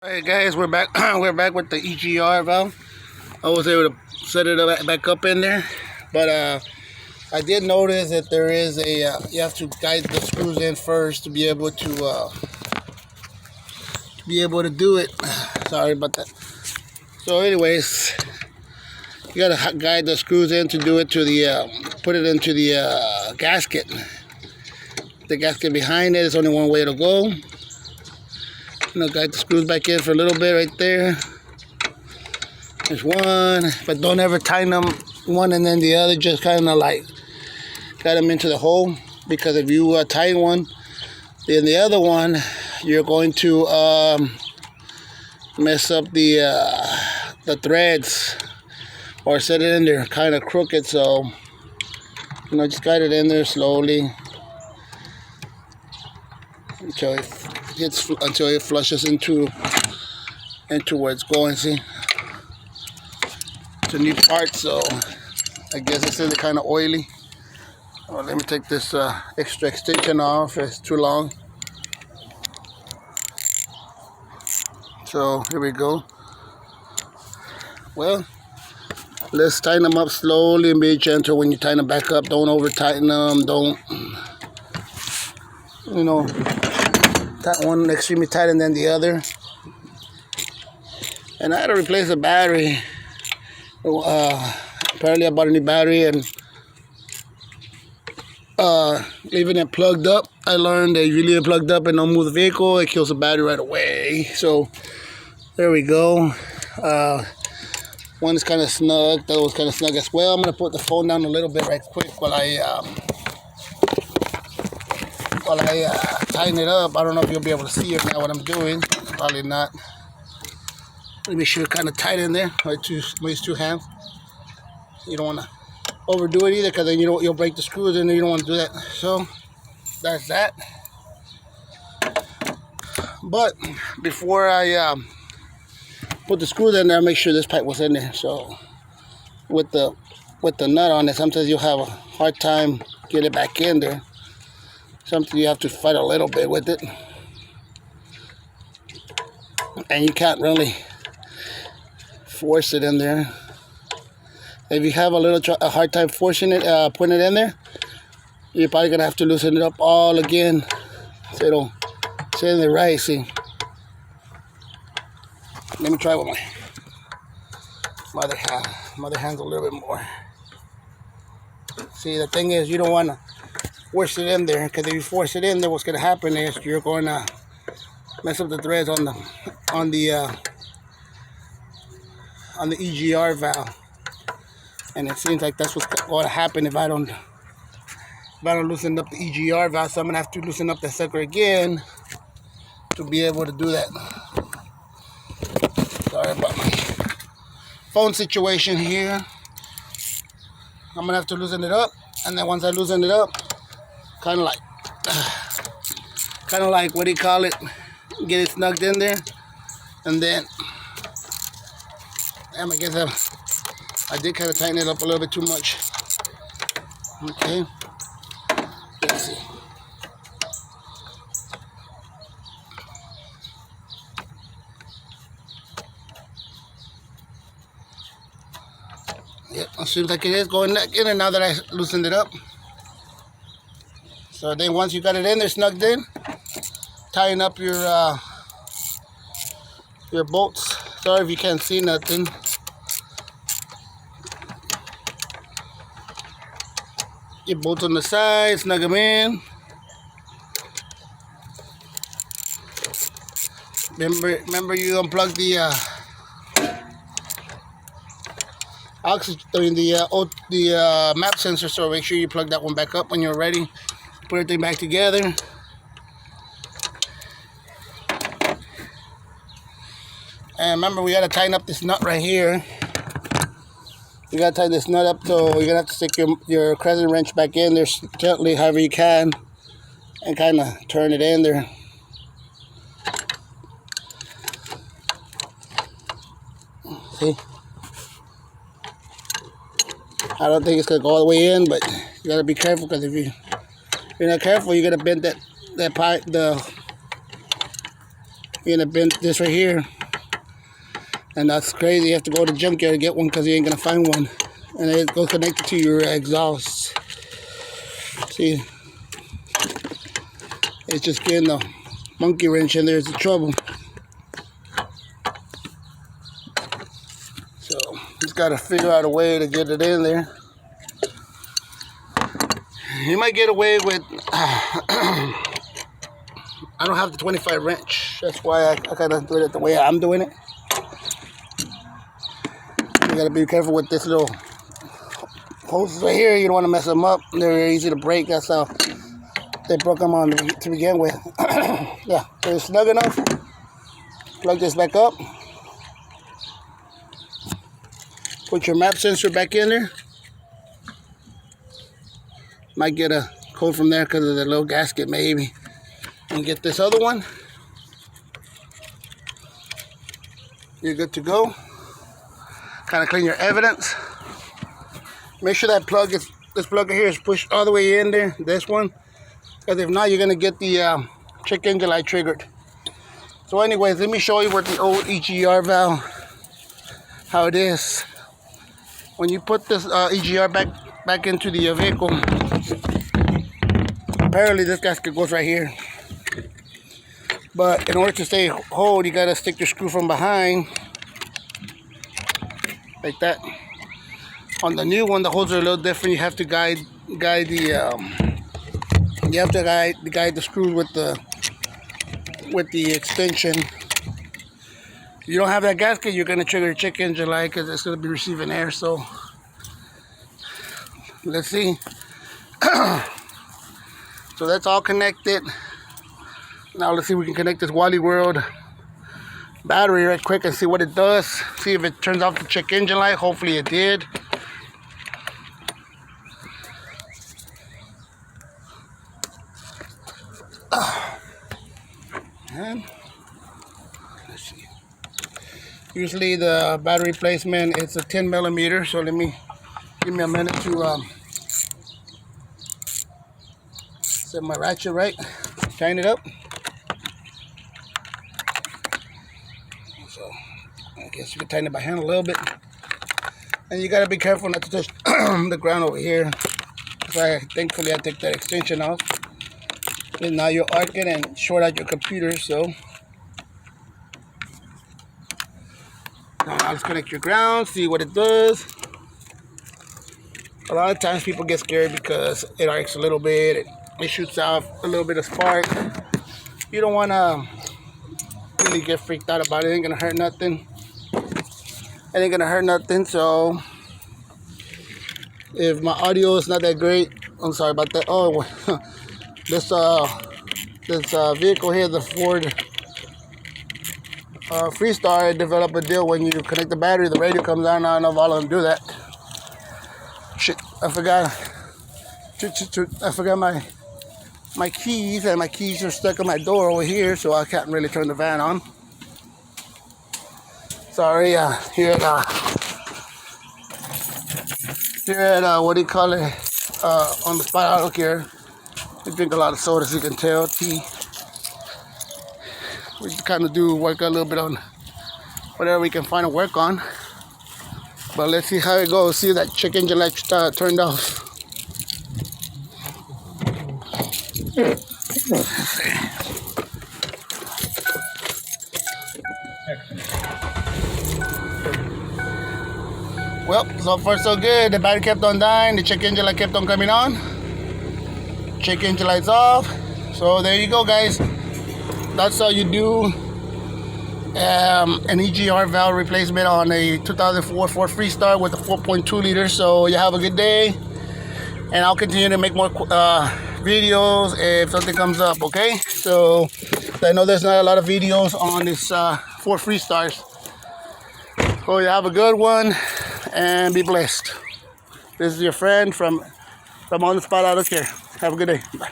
Hey guys, we're back. We're back with the EGR valve. I was able to set it back up in there, but I did notice that there is a you have to guide the screws in first to be able to do it. Sorry about that. So, anyways, you gotta guide the screws in to do it to the put it into the gasket. The gasket behind it is only one way to go. Guide the screws back in for a little bit right there. There's one, but don't ever tighten them one and then the other. Just kind of like guide them into the hole, because if you tighten one, then the other one, you're going to mess up the threads or set it in there kind of crooked. So just guide it in there slowly until it flushes into where it's going. See, it's a new part, so I guess it's still kind of oily. Oh, let me take this extra extension off. It's too long. So here we go. Well, let's tighten them up slowly and be gentle when you tighten them back up. Don't over tighten them. Don't that one extremely tight and then the other. And I had to replace the battery. Apparently I bought a new battery, and leaving it plugged up, I learned that if you leave it plugged up and don't move the vehicle, it kills the battery right away. So there we go. One is kind of snug. That was kind of snug as well. I'm going to put the phone down a little bit right quick while I tighten it up. I don't know if you'll be able to see it now what I'm doing. Probably not. Let me make sure it's kind of tight in there with these two hands. You don't want to overdo it either, because then you'll break the screws, and you don't want to do that. So that's that. But before I put the screws in there, make sure this pipe was in there. So with the nut on it, sometimes you'll have a hard time getting it back in there. Something you have to fight a little bit with it, and you can't really force it in there. If you have a hard time forcing it, putting it in there, you're probably gonna have to loosen it up all again, so it'll sit in there right. See, let me try with my other hand's a little bit more. See, the thing is, you don't want to force it in there, because if you force it in there, what's going to happen is you're going to mess up the threads on the EGR valve, and it seems like that's what's going to happen if I don't loosen up the EGR valve. So I'm going to have to loosen up the sucker again to be able to do that. Sorry about my phone situation here. I'm going to have to loosen it up, and then once I loosen it up, kind of like what do you call it, get it snugged in there, and then I guess I did kind of tighten it up a little bit too much. Okay, let's see. Yep, it seems like it is going in there now that I loosened it up. So then once you got it in there, snugged in, tighten up your bolts. Sorry if you can't see nothing. Your bolts on the side, snug them in. Remember you unplug the oxygen, the map sensor, so make sure you plug that one back up when you're ready. Put everything back together. And remember, we got to tighten up this nut right here. You got to tighten this nut up, so you're going to have to stick your crescent wrench back in there gently, however you can, and kind of turn it in there. See? I don't think it's going to go all the way in, but you got to be careful, because if you're not careful, you're going to bend that pipe, you're gonna bend this right here, and that's crazy. You have to go to the junkyard to get one because you ain't gonna find one, and it goes connected to your exhaust. See, it's just getting the monkey wrench in there is the trouble. So just gotta figure out a way to get it in there. You might get away with I don't have the 25 wrench. That's why I gotta do it the way I'm doing it. You gotta be careful with this little hoses right here. You don't want to mess them up. They're very easy to break. That's how they broke them on to begin with. Yeah, they're snug enough. Plug this back up. Put your map sensor back in there. Might get a code from there because of the little gasket maybe. And get this other one. You're good to go. Kind of clean your evidence. Make sure that plug is, this plug here is pushed all the way in there. This one. Because if not, you're going to get the check engine light triggered. So anyways, let me show you what the old EGR valve, how it is. When you put this EGR back into the vehicle, apparently this gasket goes right here. But in order to stay hold, you got to stick your screw from behind. Like that. On the new one, the holes are a little different. You have to guide the screws with the extension. If you don't have that gasket, you're gonna trigger the check engine light because it's gonna be receiving air. So let's see. So that's all connected. Now let's see if we can connect this Wally World battery right quick and see what it does. See if it turns off the check engine light. Hopefully it did. And let's see. Usually the battery placement is a 10 millimeter. So give me a minute to set my ratchet right. Tighten it up. So I guess you can tighten it by hand a little bit. And you gotta be careful not to touch the ground over here. So thankfully I take that extension off. And now you'll arc it and short out your computer. So now let's connect your ground, see what it does. A lot of times people get scared because it arcs a little bit, it shoots out a little bit of spark. You don't want to really get freaked out about it. It ain't gonna hurt nothing. It ain't gonna hurt nothing. So if my audio is not that great, I'm sorry about that. Oh, this vehicle here, the Ford Freestar, developed a deal when you connect the battery, the radio comes on. I don't know if all of them do that. Shit, I forgot. I forgot my keys, and my keys are stuck on my door over here, so I can't really turn the van on. Sorry, here at what do you call it? On the spot out here. We drink a lot of soda, as you can tell, tea. We kind of do work a little bit on whatever we can find to work on. But let's see how it goes. See that check engine light turned off. Well, so far so good. The battery kept on dying. The check engine light kept on coming on. Check engine lights off. So there you go, guys. That's how you do an EGR valve replacement on a 2004 Ford Freestar with a 4.2 liter. So you have a good day, and I'll continue to make more videos if something comes up. Okay, so I know there's not a lot of videos on this Ford Freestars. So you have a good one and be blessed. This is your friend from On the Spot. I don't care. Have a good day. Bye.